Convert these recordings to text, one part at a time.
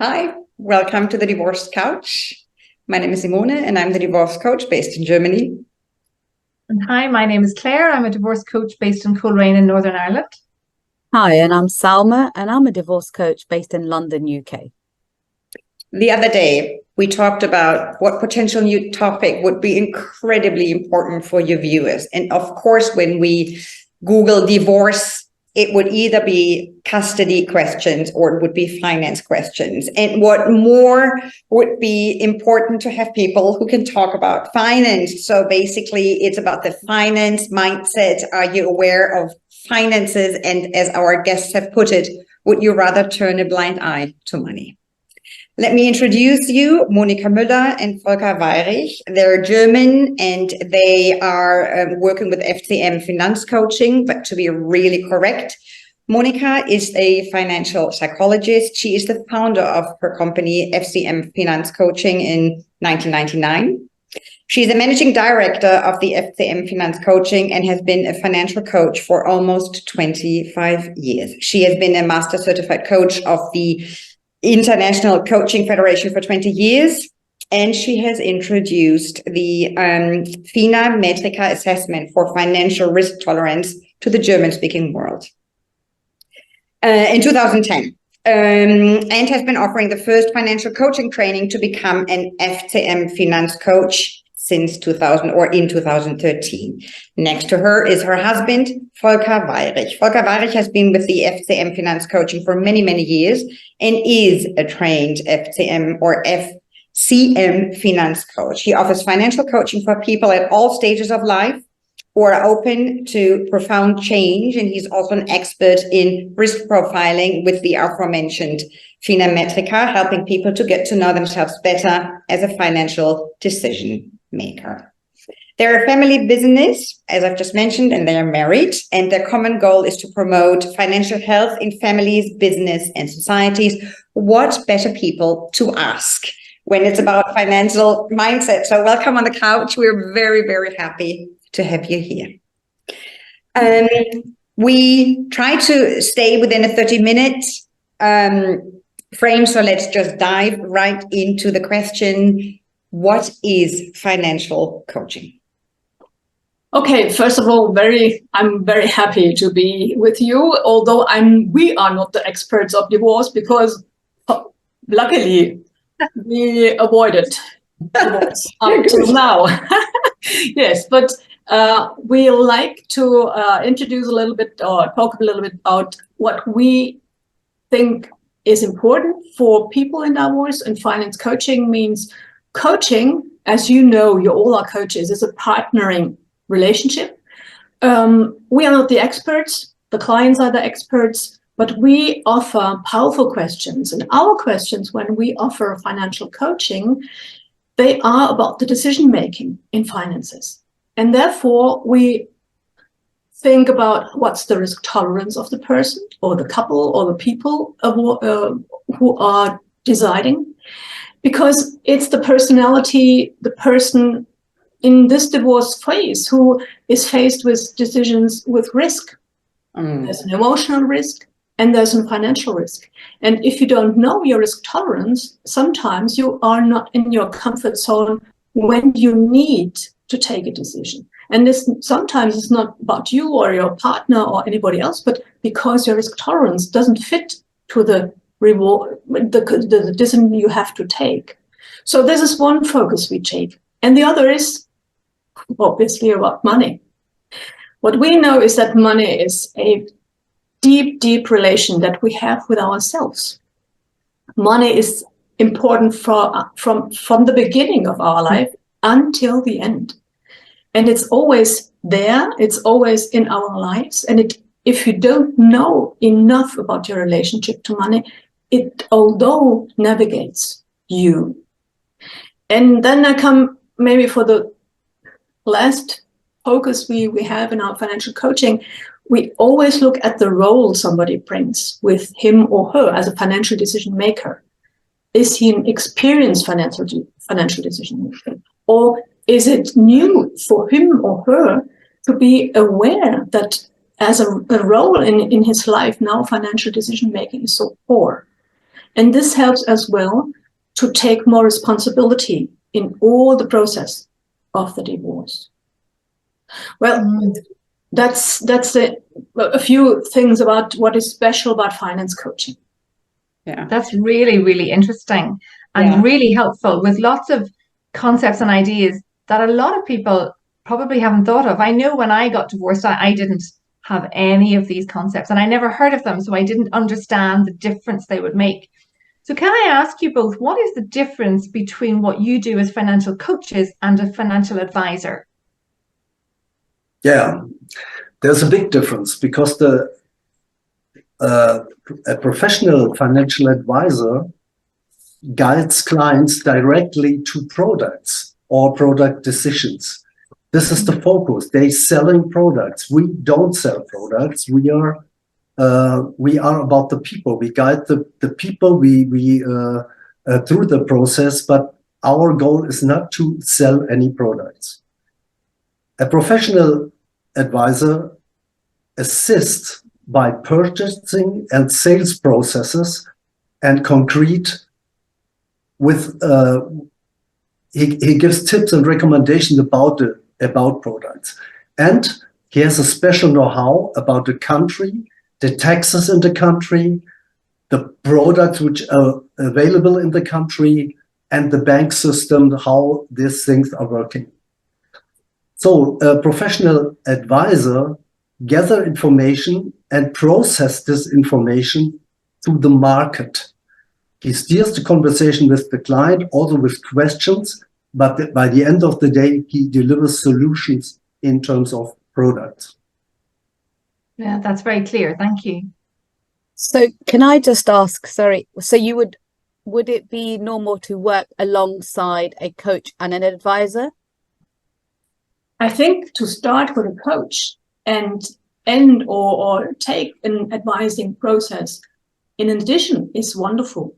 Hi, welcome to the Divorce Couch. My name is Simone and I'm the divorce coach based in Germany. And hi, my name is Claire. I'm a divorce coach based in Coleraine in Northern Ireland. Hi, and I'm Salma, and I'm a divorce coach based in London, UK. The other day, we talked about what potential new topic would be incredibly important for your viewers. And of course, when we Google divorce, it would either be custody questions or it would be finance questions. And what more would be important to have people who can talk about finance. So basically, it's about the finance mindset. Are you aware of finances? And as our guests have put it, would you rather turn a blind eye to money? Let me introduce you, Monika Müller and Volker Weyrich. They're German and they are working with FCM Finanz Coaching, but to be really correct, Monika is a financial psychologist. She is the founder of her company, FCM Finanz Coaching, in 1999. She's the managing director of the FCM Finanz Coaching and has been a financial coach for almost 25 years. She has been a master certified coach of the International Coaching Federation for 20 years, and she has introduced the FINA Metrica assessment for financial risk tolerance to the German-speaking world in 2010, and has been offering the first financial coaching training to become an FCM Finanz coach since 2000 or in 2013. Next to her is her husband, Volker Weyrich. Volker Weyrich has been with the FCM Finanz Coaching for many, many years and is a trained FCM or FCM Finanz coach. He offers financial coaching for people at all stages of life who are open to profound change. And he's also an expert in risk profiling with the aforementioned FINA Metrica, helping people to get to know themselves better as a financial decision maker. They're a family business, as I've just mentioned, and they are married. And their common goal is to promote financial health in families, business, and societies. What better people to ask when it's about financial mindset? So welcome on the couch. We're very, very happy to have you here. We try to stay within a 30-minute frame. So let's just dive right into the question. What is financial coaching? Okay, first of all, I'm very happy to be with you, although we are not the experts of divorce because luckily we avoided divorce up to now. Yes, but we like to introduce a little bit or talk a little bit about what we think is important for people in divorce. And finance coaching means coaching, as you know, you all are coaches, is a partnering relationship. We are not the experts, the clients are the experts, but we offer powerful questions. And our questions when we offer financial coaching, they are about the decision-making in finances. And therefore, we think about what's the risk tolerance of the person or the couple or the people who are deciding. Because it's the personality, the person in this divorce phase who is faced with decisions with risk. There's an emotional risk and there's a financial risk. And if you don't know your risk tolerance, sometimes you are not in your comfort zone when you need to take a decision. And this sometimes is not about you or your partner or anybody else, but because your risk tolerance doesn't fit to the reward, the decision you have to take. So this is one focus we take. And the other is obviously about money. What we know is that money is a deep, deep relation that we have with ourselves. Money is important from the beginning of our life until the end. And it's always there, it's always in our lives. And if you don't know enough about your relationship to money, it although navigates you. And then I come maybe for the last focus we have in our financial coaching. We always look at the role somebody brings with him or her as a financial decision maker. Is he an experienced financial decision maker? Or is it new for him or her to be aware that as a role in his life now financial decision making is so poor? And this helps as well to take more responsibility in all the process of the divorce. Well, that's a few things about what is special about finance coaching. Yeah. That's really, really interesting and really helpful with lots of concepts and ideas that a lot of people probably haven't thought of. I know when I got divorced, I didn't have any of these concepts and I never heard of them. So I didn't understand the difference they would make. So can I ask you both, what is the difference between what you do as financial coaches and a financial advisor? Yeah, there's a big difference because a professional financial advisor guides clients directly to products or product decisions. This is the focus. They're selling products. We don't sell products. We are about the people. We guide the people through the process, but our goal is not to sell any products. A professional advisor assists by purchasing and sales processes and concrete with he gives tips and recommendations about products, and he has a special know-how about the country, the taxes in the country, the products which are available in the country, and the bank system, how these things are working. So a professional advisor gather information and process this information through the market. He steers the conversation with the client, also with questions, but by the end of the day, he delivers solutions in terms of products. Yeah, that's very clear. Thank you. So can I just ask, sorry, so you would it be normal to work alongside a coach and an advisor? I think to start with a coach and end or take an advising process in addition is wonderful.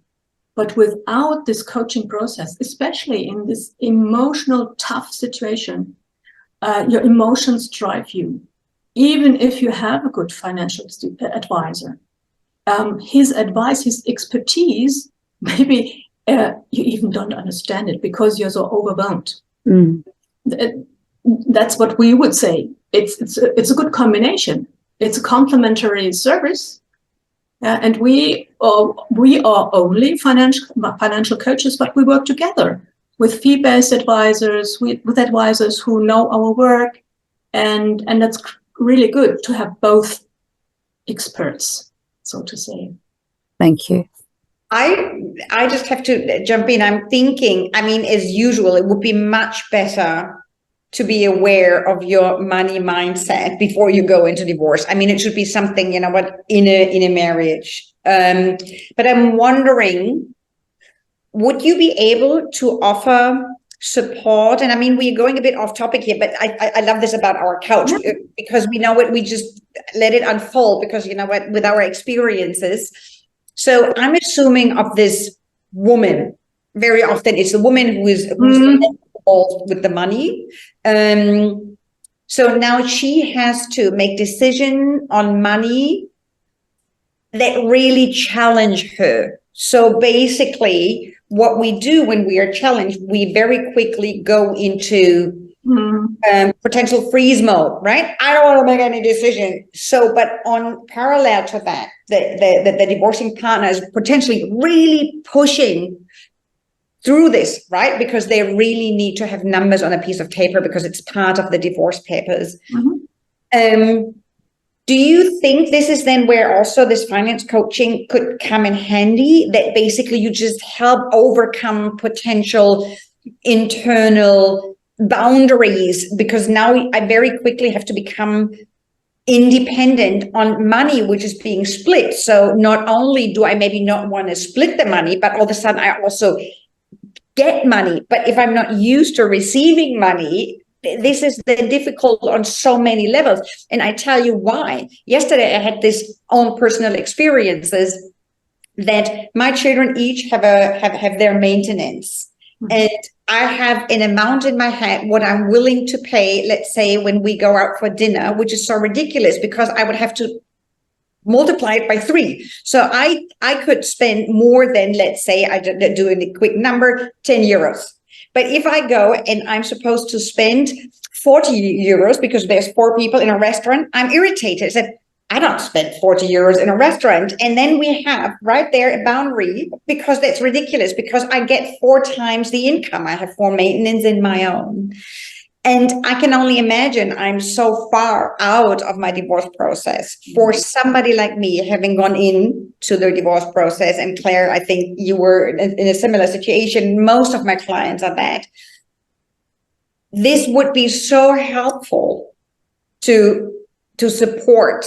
But without this coaching process, especially in this emotional, tough situation, your emotions drive you. Even if you have a good financial advisor, his advice, his expertise, maybe you even don't understand it because you're so overwhelmed. That's what we would say. It's a good combination. It's a complementary service, and we are only financial coaches, but we work together with fee-based advisors, with advisors who know our work, and that's really good to have both experts, so to say. Thank you. I just have to jump in. I'm thinking, I mean, as usual, it would be much better to be aware of your money mindset before you go into divorce. I mean, it should be something, in a marriage. But I'm wondering, would you be able to offer support? And I mean, we're going a bit off topic here, but I love this about our couch because we know what, we just let it unfold because, with our experiences. So I'm assuming of this woman, very often it's the woman who's involved with the money. So now she has to make decision on money that really challenge her. So basically what we do when we are challenged, we very quickly go into potential freeze mode, right? I don't want to make any decision. So, but on parallel to that, the divorcing partner is potentially really pushing through this, right? Because they really need to have numbers on a piece of paper because it's part of the divorce papers. Do you think this is then where also this finance coaching could come in handy, that basically you just help overcome potential internal boundaries? Because now I very quickly have to become independent on money, which is being split. So not only do I maybe not want to split the money, but all of a sudden I also get money. But if I'm not used to receiving money, this is then difficult on so many levels. And I tell you why. Yesterday, I had this own personal experiences that my children each have their maintenance. And I have an amount in my head, what I'm willing to pay, let's say, when we go out for dinner, which is so ridiculous because I would have to multiply it by 3. So I could spend more than, let's say, I do a quick number, 10 euros. But if I go and I'm supposed to spend 40 euros because there's 4 people in a restaurant, I'm irritated. I said, I don't spend 40 euros in a restaurant. And then we have right there a boundary, because that's ridiculous, because I get 4 times the income. I have 4 maintenance in my own. And I can only imagine I'm so far out of my divorce process. For somebody like me, having gone into the divorce process, and Claire, I think you were in a similar situation. Most of my clients are that. This would be so helpful to support,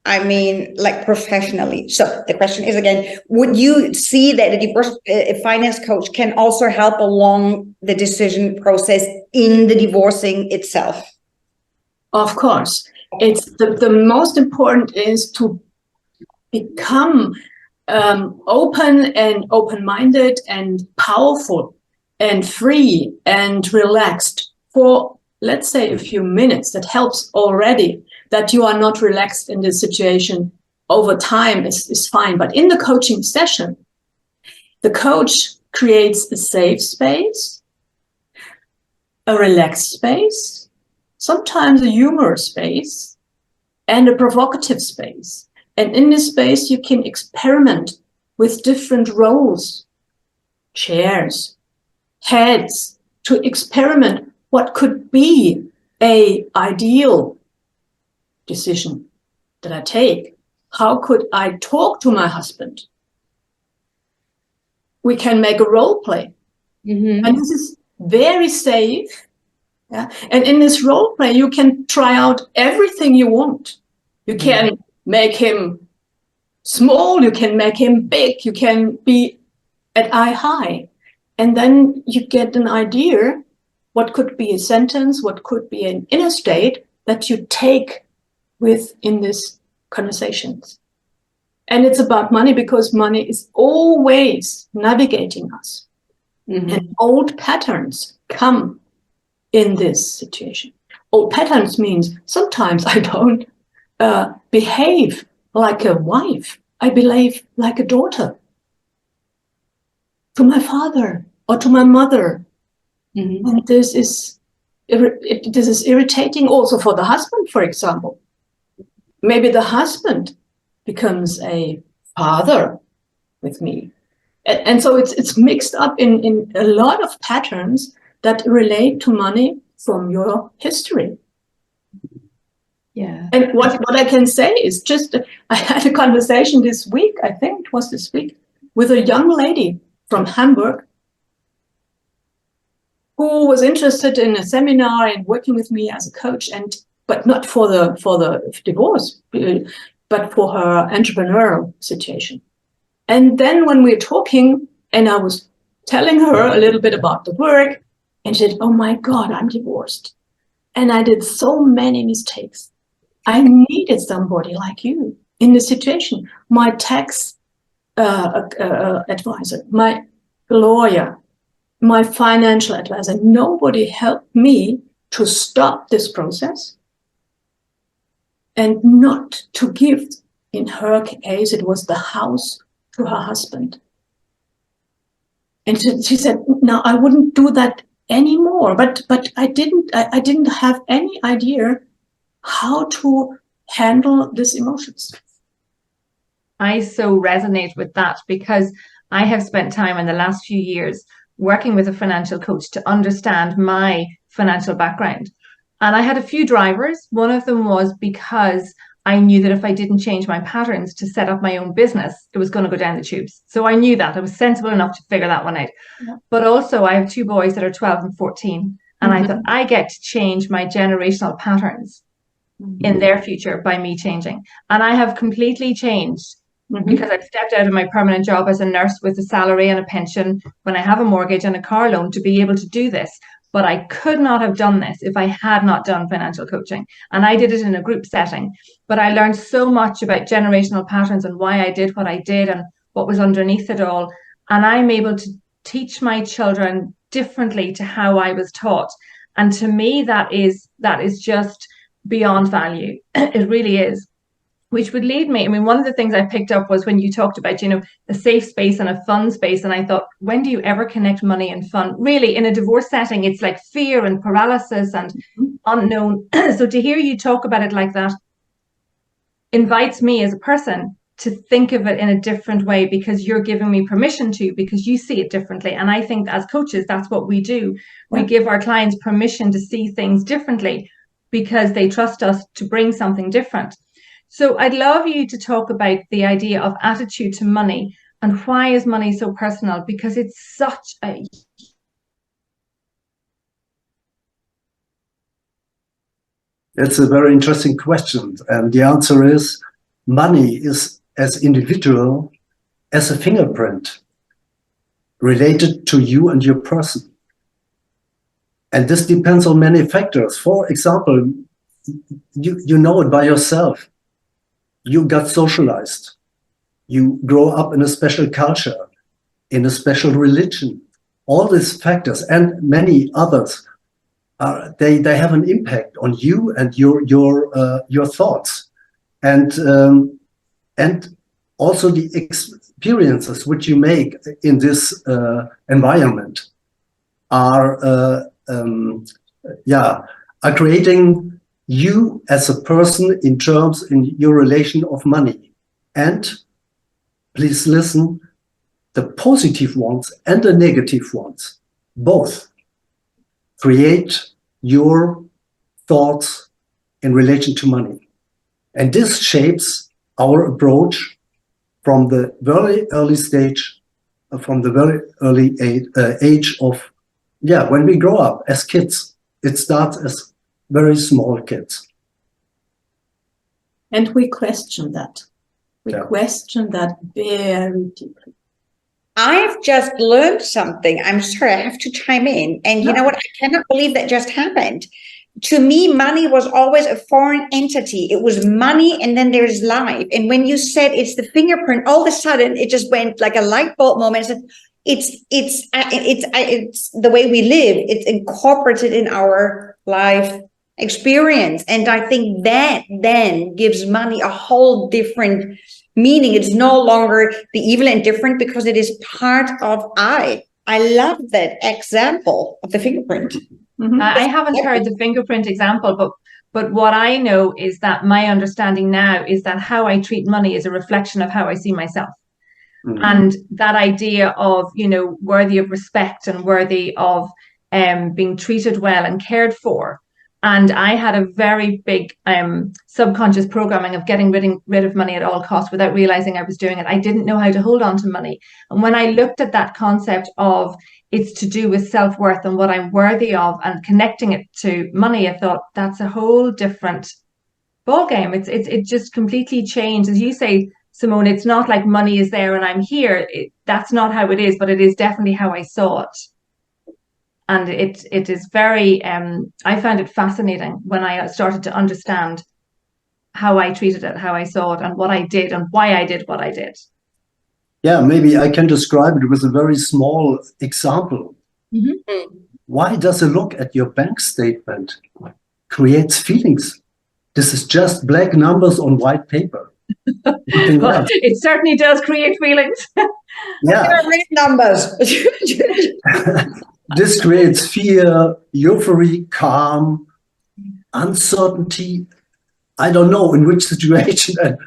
I mean, like professionally. So the question is again, would you see that a divorce finance coach can also help along the decision process in the divorcing itself? Of course. It's the most important is to become open and open-minded and powerful and free and relaxed for, let's say, a few minutes. That helps already. That you are not relaxed in this situation over time is fine. But in the coaching session, the coach creates a safe space, a relaxed space, sometimes a humorous space, and a provocative space. And in this space, you can experiment with different roles, chairs, heads, to experiment what could be an ideal decision that I take. How could I talk to my husband? We can make a role play. And this is very safe. Yeah. And in this role play, you can try out everything you want. You can make him small, you can make him big, you can be at eye high. And then you get an idea what could be a sentence, what could be an inner state that you take within these conversations. And it's about money, because money is always navigating us. And old patterns come in this situation. Old patterns means sometimes I don't behave like a wife. I behave like a daughter to my father or to my mother. And this is irritating also for the husband, for example. Maybe the husband becomes a father with me. And so it's mixed up in a lot of patterns that relate to money from your history. Yeah. And what I can say is just, I had a conversation this week, I think it was this week, with a young lady from Hamburg who was interested in a seminar and working with me as a coach, but not for the divorce, but for her entrepreneurial situation. And then when we were talking, and I was telling her a little bit about the work, and she said, "Oh my God, I'm divorced. And I did so many mistakes. I needed somebody like you in this situation. My tax advisor, my lawyer, my financial advisor, nobody helped me to stop this process and not to give," in her case, it was the house, to her husband. And she said, "No, I wouldn't do that anymore." But I didn't have any idea how to handle these emotions. I so resonate with that, because I have spent time in the last few years working with a financial coach to understand my financial background. And I had a few drivers. One of them was because I knew that if I didn't change my patterns to set up my own business, it was going to go down the tubes. So I knew that. I was sensible enough to figure that one out. Yeah. But also I have 2 boys that are 12 and 14. And I thought, I get to change my generational patterns in their future by me changing. And I have completely changed because I've stepped out of my permanent job as a nurse with a salary and a pension when I have a mortgage and a car loan to be able to do this. But I could not have done this if I had not done financial coaching. And I did it in a group setting. But I learned so much about generational patterns and why I did what I did and what was underneath it all. And I'm able to teach my children differently to how I was taught. And to me, that is just beyond value. It really is. which would lead me, I mean, one of the things I picked up was when you talked about, a safe space and a fun space. And I thought, when do you ever connect money and fun? Really, in a divorce setting, it's like fear and paralysis and unknown. So to hear you talk about it like that invites me as a person to think of it in a different way, because you're giving me permission to, because you see it differently. And I think as coaches, that's what we do. We give our clients permission to see things differently because they trust us to bring something different. So I'd love you to talk about the idea of attitude to money, and why is money so personal? Because it's such a... It's a very interesting question. And the answer is, money is as individual as a fingerprint related to you and your person. And this depends on many factors. For example, you know it by yourself. You got socialized. You grow up in a special culture, in a special religion. All these factors and many others, they have an impact on you and your thoughts, and also the experiences which you make in this environment are creating you as a person in your relation of money. And please listen, the positive ones and the negative ones, both create your thoughts in relation to money. And this shapes our approach from the very early stage, from the very early age of, when we grow up as kids. It starts as very small kids. And we question that. We question that very deeply. I've just learned something. I'm sorry, I have to chime in. And you know what? I cannot believe that just happened. To me, money was always a foreign entity. It was money, and then there's life. And when you said it's the fingerprint, all of a sudden it just went like a light bulb moment. It's the way we live. It's incorporated in our life experience. And I think that then gives money a whole different meaning. It's no longer the evil and different, because it is part of I love that example of the fingerprint. Mm-hmm. I haven't heard the fingerprint example, but what I know is that my understanding now is that how I treat money is a reflection of how I see myself. Mm-hmm. And that idea of, worthy of respect and worthy of being treated well and cared for. And I had a very big subconscious programming of getting rid of money at all costs without realizing I was doing it. I didn't know how to hold on to money. And when I looked at that concept of it's to do with self-worth and what I'm worthy of, and connecting it to money, I thought that's a whole different ballgame. It just completely changed. As you say, Simone, it's not like money is there and I'm here. That's not how it is, but it is definitely how I saw it. And it is very, I found it fascinating when I started to understand how I treated it, how I saw it, and what I did and why I did what I did. Yeah, maybe I can describe it with a very small example. Mm-hmm. Why does a look at your bank statement creates feelings? This is just black numbers on white paper. Well, it certainly does create feelings. Yeah. Read numbers. This creates fear, euphoria, calm, uncertainty. I don't know in which situation and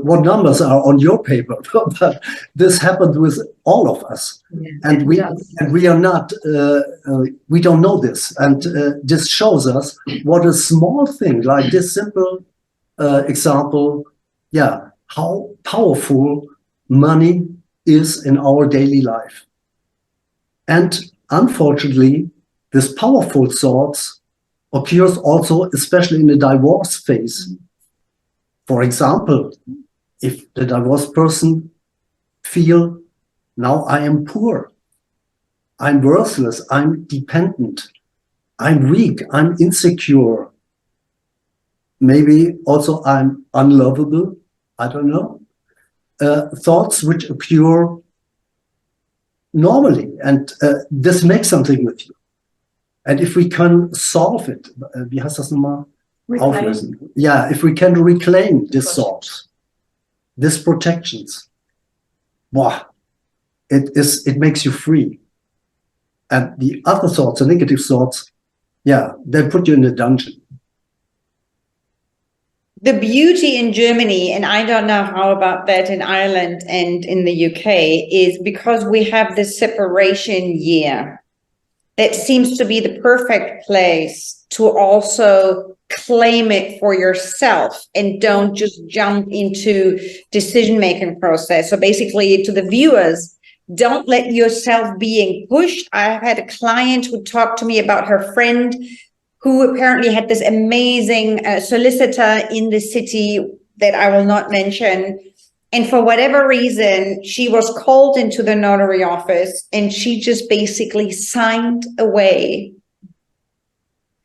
what numbers are on your paper, but this happened with all of us, and we are not. We don't know this, and this shows us what a small thing like this simple example. Yeah, how powerful money is in our daily life. And unfortunately, this powerful thoughts occurs also, especially in the divorce phase. For example, if the divorced person feel, now I am poor, I'm worthless, I'm dependent, I'm weak, I'm insecure, maybe also I'm unlovable, I don't know. Thoughts which occur normally, and this makes something with you. And if we can solve it, wie heißt das nochmal? auflösen. Yeah, if we can reclaim this source, these protections, it makes you free. And the other thoughts, the negative thoughts, they put you in a dungeon. The beauty in Germany, and I don't know how about that in Ireland and in the UK, is because we have this separation year, that seems to be the perfect place to also claim it for yourself and don't just jump into decision-making process. So basically, to the viewers, don't let yourself being pushed. I had a client who talked to me about her friend who apparently had this amazing solicitor in the city that I will not mention. And for whatever reason, she was called into the notary office and she just basically signed away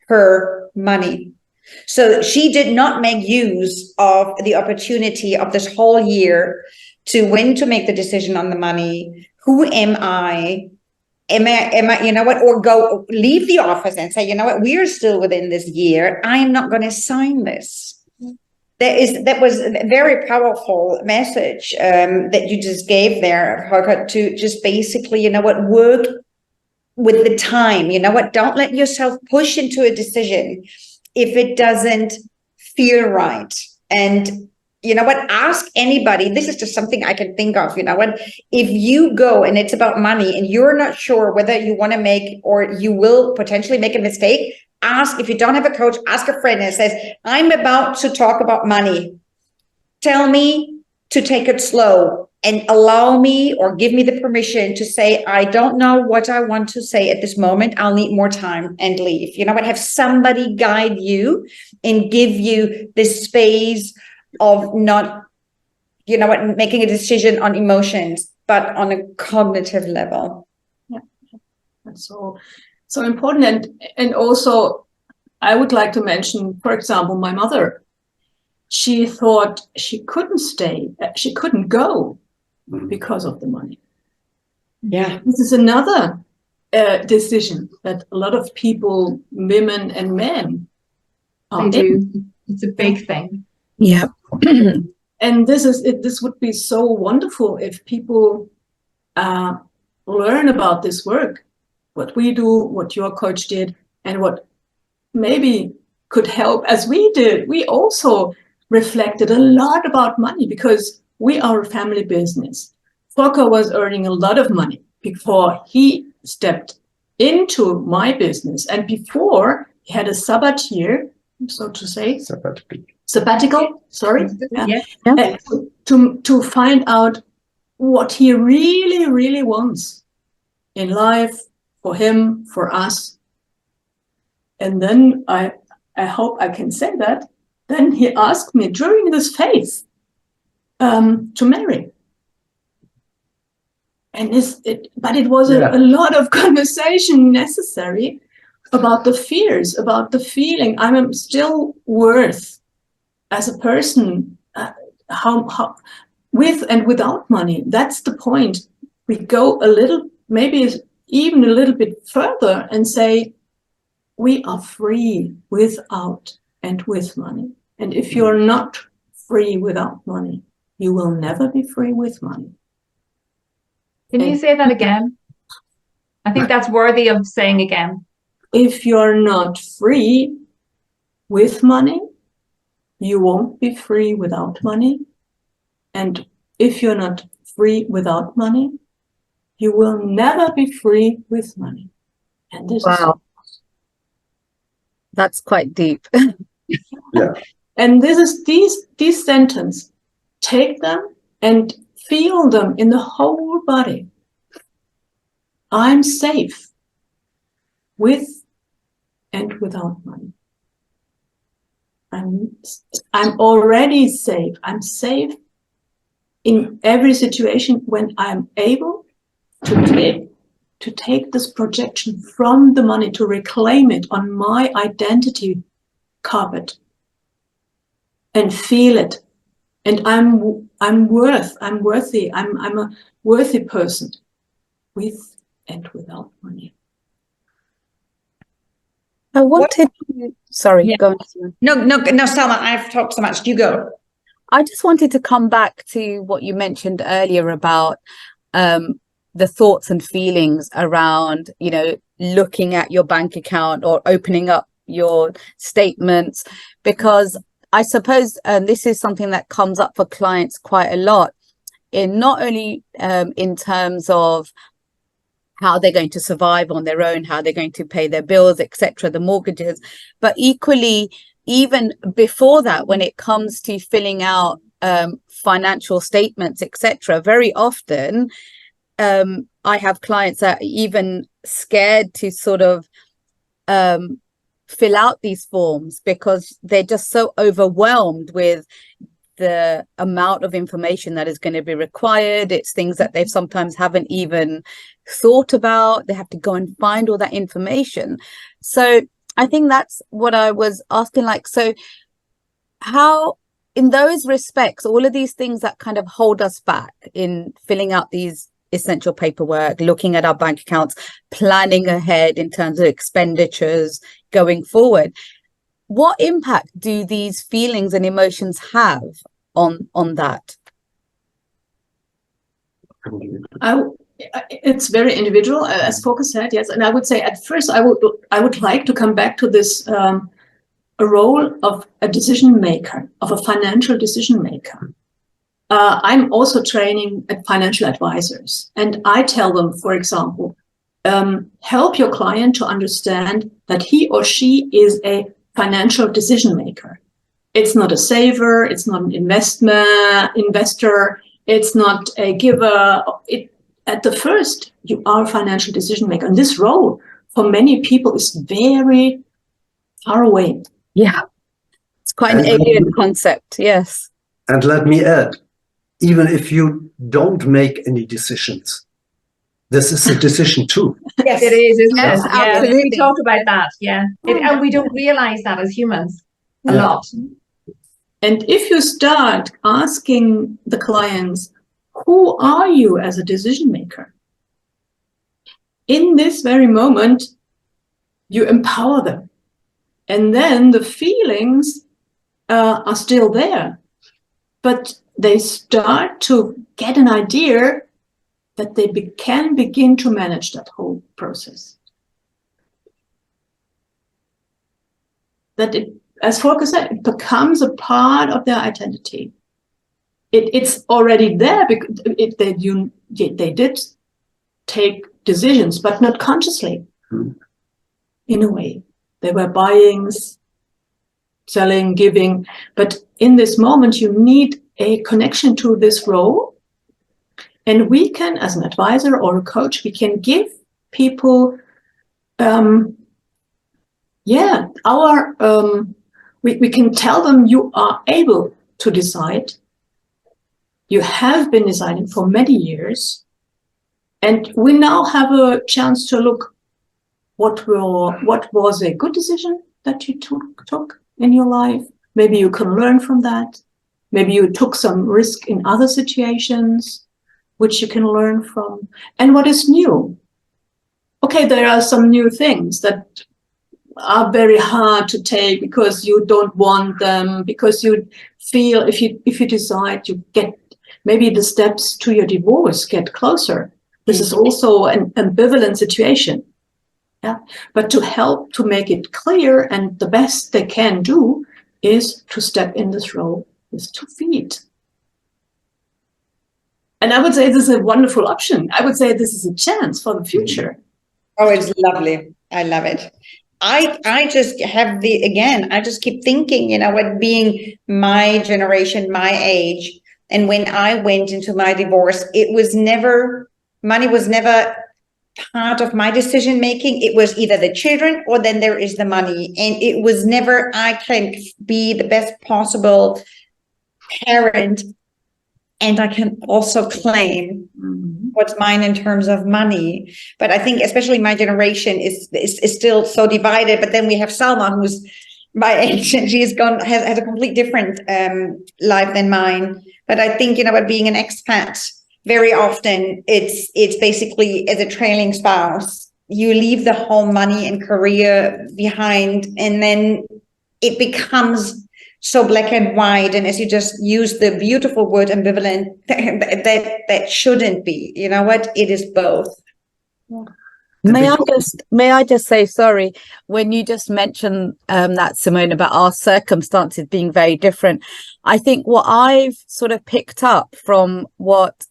her money. So she did not make use of the opportunity of this whole year to when to make the decision on the money. Who am I? Am I, you know what, or go leave the office and say, you know what, we're still within this year. I'm not going to sign this. That was a very powerful message that you just gave there, Holger, to just basically, you know what, work with the time. You know what, don't let yourself push into a decision if it doesn't feel right. And you know what, ask anybody. This is just something I can think of. You know what, if you go and it's about money and you're not sure whether you want to make or you will potentially make a mistake, ask. If you don't have a coach, ask a friend and says, I'm about to talk about money. Tell me to take it slow and allow me or give me the permission to say, I don't know what I want to say at this moment. I'll need more time and leave. You know what, have somebody guide you and give you this space of not, you know what, making a decision on emotions, but on a cognitive level. Yeah, that's so important. And also, I would like to mention, for example, my mother. She thought she couldn't stay, she couldn't go because of the money. Yeah. This is another decision that a lot of people, women and men, they do. It's a big thing. Yeah. And this would be so wonderful if people learn about this work, what we do, what your coach did, and what maybe could help as we did. We also reflected a lot about money because we are a family business. Volker was earning a lot of money before he stepped into my business, and before he had a sabbat year, so to say, sabbatical, sorry, Yeah. to find out what he really wants in life, for him, for us. And then I hope I can say that, then he asked me during this phase to marry. And but it was a lot of conversation necessary about the fears, about the feeling I'm still worth as a person, how with and without money. That's the point. We go a little, maybe even a little bit further and say, we are free without and with money. And if you're not free without money, you will never be free with money. Can you say that again? I think that's worthy of saying again. If you're not free with money, you won't be free without money. And if you're not free without money, you will never be free with money. And this Wow. That's quite deep. Yeah. And this is these sentences. Take them and feel them in the whole body. I'm safe with and without money. I'm already safe. I'm safe in every situation when I'm able to take this projection from the money, to reclaim it on my identity carpet and feel it. And I'm worthy. I'm a worthy person with and without money. I wanted to, sorry, Yeah. go on. Simon. No, Salma, I've talked so much. You go. I just wanted to come back to what you mentioned earlier about the thoughts and feelings around, looking at your bank account or opening up your statements, because I suppose this is something that comes up for clients quite a lot, in not only in terms of how they're going to survive on their own, how they're going to pay their bills, etc., the mortgages, but equally, even before that, when it comes to filling out financial statements, etc., very often I have clients that are even scared to sort of fill out these forms because they're just so overwhelmed with the amount of information that is going to be required. It's things that they sometimes haven't even thought about. They have to go and find all that information. So I think that's what I was asking, like, so how, in those respects, all of these things that kind of hold us back in filling out these essential paperwork, looking at our bank accounts, planning ahead in terms of expenditures going forward, what impact do these feelings and emotions have on that? It's very individual, as Focus said, yes. And I would say at first I would like to come back to this a role of a decision maker, of a financial decision maker. I'm also training at financial advisors, and I tell them, for example, help your client to understand that he or she is a financial decision maker. It's not a saver, it's not an investor, it's not a giver. At the first, you are a financial decision maker. And this role for many people is very far away. Yeah, it's quite an alien concept, yes. And let me add, even if you don't make any decisions, this is a decision too. Yes, it is, isn't Yes, it? Yeah, absolutely. we talk about that. Yeah, and we don't realize that as humans a Yeah. lot. And if you start asking the clients, who are you as a decision maker? In this very moment, you empower them. And then the feelings are still there, but they start to get an idea that they can begin to manage that whole process. That it, as Volker said, it becomes a part of their identity. It's already there because they did take decisions, but not consciously. In a way, they were buying, selling, giving, but in this moment, you need a connection to this role. And we can, as an advisor or a coach, we can give people, we can tell them you are able to decide. You have been deciding for many years, and we now have a chance to look what was a good decision that you took in your life. Maybe you can learn from that. Maybe you took some risk in other situations, which you can learn from. And what is new? Okay, there are some new things that are very hard to take because you don't want them, because you feel if you decide, you get maybe the steps to your divorce get closer. This is also an ambivalent situation. Yeah, but to help to make it clear, and the best they can do is to step in this role with 2 feet. And I would say this is a wonderful option. I would say this is a chance for the future. Oh, it's lovely. I love it. I just have I just keep thinking, what being my generation, my age, and when I went into my divorce, money was never part of my decision making. It was either the children or then there is the money. And it was never, I can be the best possible parent and I can also claim what's mine in terms of money. But I think especially my generation is still so divided. But then we have Salma, who's my age, and she's has a complete different life than mine. But I think, about being an expat, very often it's basically as a trailing spouse, you leave the whole money and career behind, and then it becomes so black and white. And as you just used the beautiful word ambivalent, that shouldn't be. You know what? It is both. May I just say, sorry, when you just mentioned that, Simone, about our circumstances being very different, I think what I've sort of picked up from what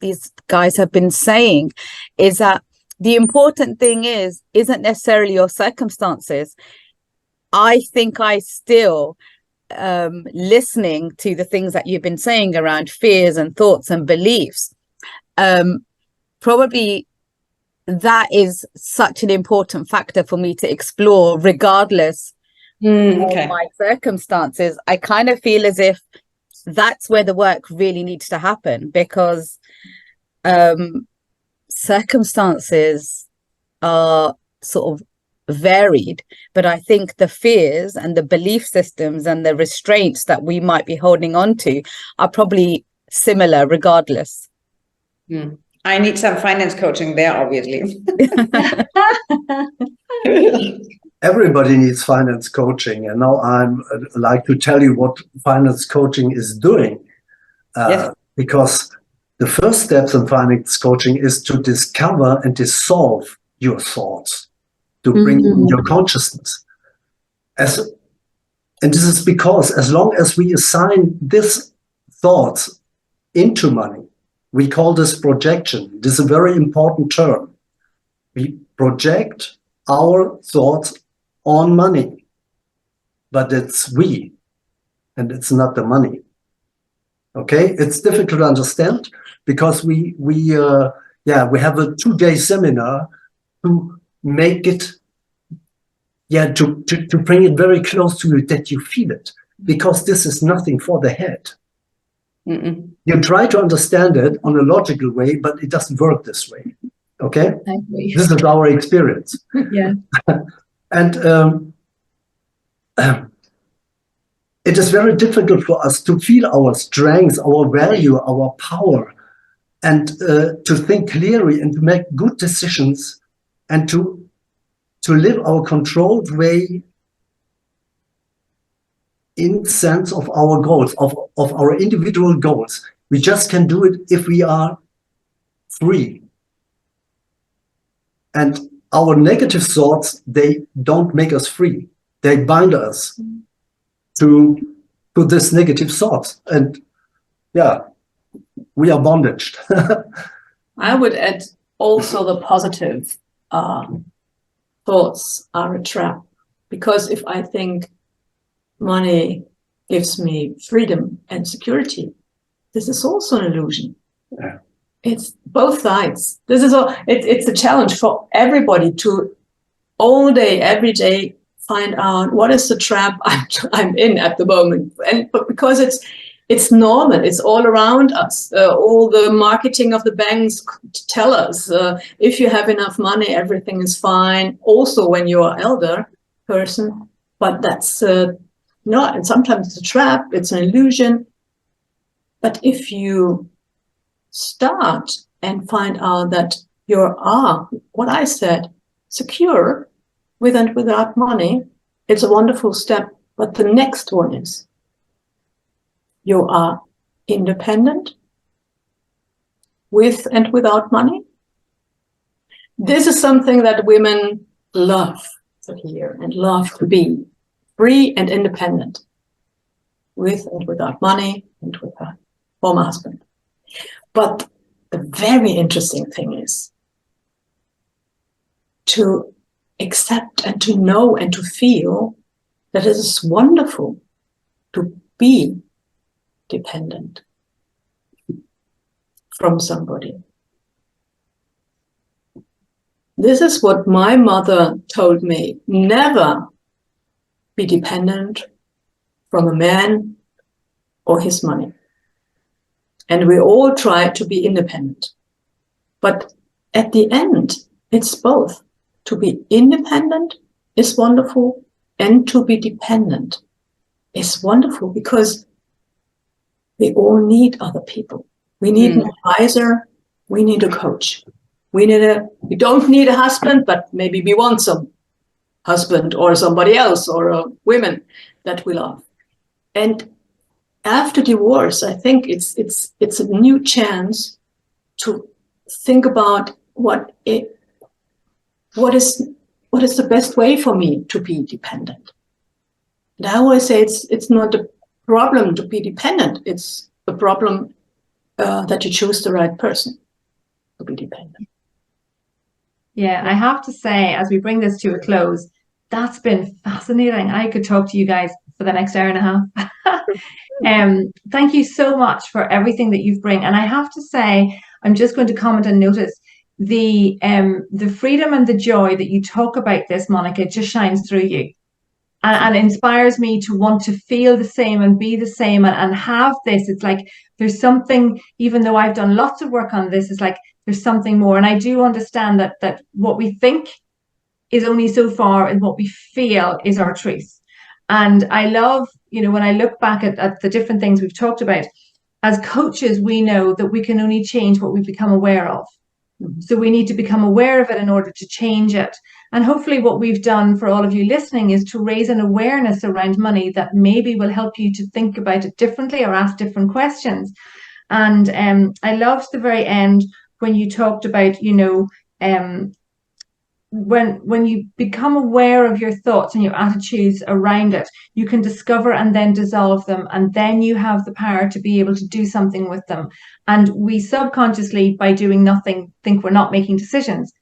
these guys have been saying is that the important thing isn't necessarily your circumstances. I think I still, listening to the things that you've been saying around fears and thoughts and beliefs, probably that is such an important factor for me to explore regardless of my circumstances. I kind of feel as if that's where the work really needs to happen, because circumstances are sort of varied, but I think the fears and the belief systems and the restraints that we might be holding on to are probably similar regardless. I need some finance coaching there, obviously. Everybody needs finance coaching, and now I'm like to tell you what finance coaching is doing. Yes. Because the first steps in finance coaching is to discover and dissolve your thoughts, to bring in your consciousness. And this is because as long as we assign this thoughts into money, we call this projection. This is a very important term. We project our thoughts on money, but it's we, and it's not the money. Okay, it's difficult to understand because we have a 2-day seminar to make it, to bring it very close to you that you feel it, because this is nothing for the head. You try to understand it on a logical way, but it doesn't work this way. Okay, this is our experience. Yeah, and it is very difficult for us to feel our strength, our value, our power, and to think clearly and to make good decisions and to live our controlled way in sense of our goals, of our individual goals. We just can do it if we are free. And our negative thoughts, they don't make us free. They bind us to this negative thoughts. And we are bondaged. I would add also the positive thoughts are a trap. Because if I think money gives me freedom and security, this is also an illusion. Yeah. It's both sides. This is it's a challenge for everybody to all day, every day, find out what is the trap I'm in at the moment. But because it's normal, it's all around us. All the marketing of the banks tell us if you have enough money, everything is fine. Also, when you're an elder person, but that's not. And sometimes it's a trap. It's an illusion. But if you start and find out that you are, what I said, secure with and without money, it's a wonderful step. But the next one is you are independent with and without money. This is something that women love to hear and love to be free and independent with and without money and with her former husband. But the very interesting thing is to accept and to know and to feel that it is wonderful to be dependent from somebody. This is what my mother told me: never be dependent from a man or his money. And we all try to be independent. But at the end, it's both. To be independent is wonderful, and to be dependent is wonderful, because we all need other people. We need an advisor. We need a coach. we don't need a husband, but maybe we want some husband or somebody else or a women that we love. And after divorce, I think it's a new chance to think about what is the best way for me to be dependent. And I always say it's not a problem to be dependent. It's a problem that you choose the right person to be dependent. Yeah, I have to say, as we bring this to a close, that's been fascinating. I could talk to you guys for the next hour and a half. Thank you so much for everything that you've bring. And I have to say, I'm just going to comment and notice the freedom and the joy that you talk about this, Monica, just shines through you. And inspires me to want to feel the same and be the same and have this. It's like there's something, even though I've done lots of work on this, it's like there's something more. And I do understand that what we think is only so far, and what we feel is our truth. And I love, when I look back at the different things we've talked about, as coaches, we know that we can only change what we become aware of. So we need to become aware of it in order to change it. And hopefully what we've done for all of you listening is to raise an awareness around money that maybe will help you to think about it differently or ask different questions. And I loved the very end when you talked about, when you become aware of your thoughts and your attitudes around it, you can discover and then dissolve them, and then you have the power to be able to do something with them. And we subconsciously, by doing nothing, think we're not making decisions,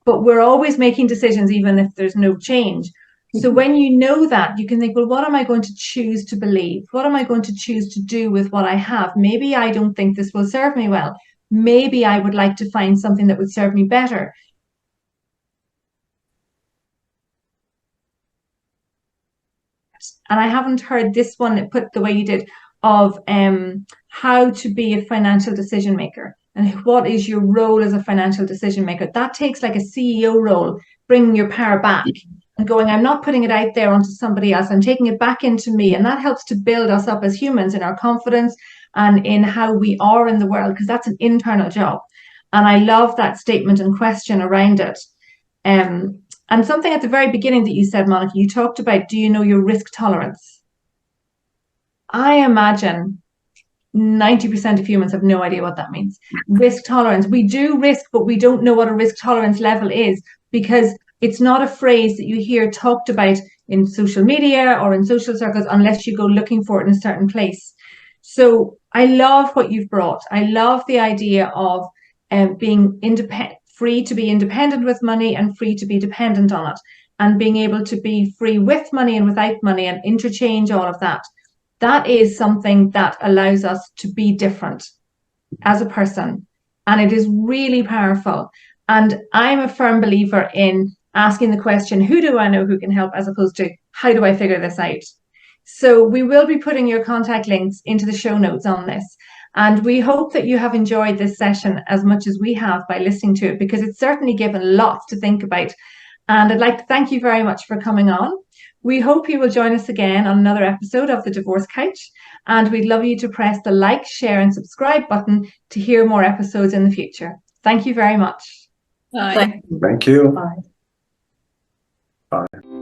but we're always making decisions even if there's no change. So when you know that, you can think, well, what am I going to choose to believe? What am I going to choose to do with what I have? Maybe I don't think this will serve me well. Maybe I would like to find something that would serve me better. And I haven't heard this one put the way you did, of how to be a financial decision maker and what is your role as a financial decision maker. That takes like a CEO role, bringing your power back and going, I'm not putting it out there onto somebody else, I'm taking it back into me. And that helps to build us up as humans in our confidence and in how we are in the world, because that's an internal job. And I love that statement and question around it. And something at the very beginning that you said, Monica, you talked about, do you know your risk tolerance? I imagine 90% of humans have no idea what that means. Risk tolerance. We do risk, but we don't know what a risk tolerance level is, because it's not a phrase that you hear talked about in social media or in social circles unless you go looking for it in a certain place. So I love what you've brought. I love the idea of being independent, free to be independent with money and free to be dependent on it, and being able to be free with money and without money and interchange all of that. That is something that allows us to be different as a person. And it is really powerful. And I'm a firm believer in asking the question, who do I know who can help, as opposed to how do I figure this out? So we will be putting your contact links into the show notes on this. And we hope that you have enjoyed this session as much as we have by listening to it, because it's certainly given lots to think about. And I'd like to thank you very much for coming on. We hope you will join us again on another episode of The Divorce Couch. And we'd love you to press the like, share and subscribe button to hear more episodes in the future. Thank you very much. Bye. Thank you. Bye. Bye.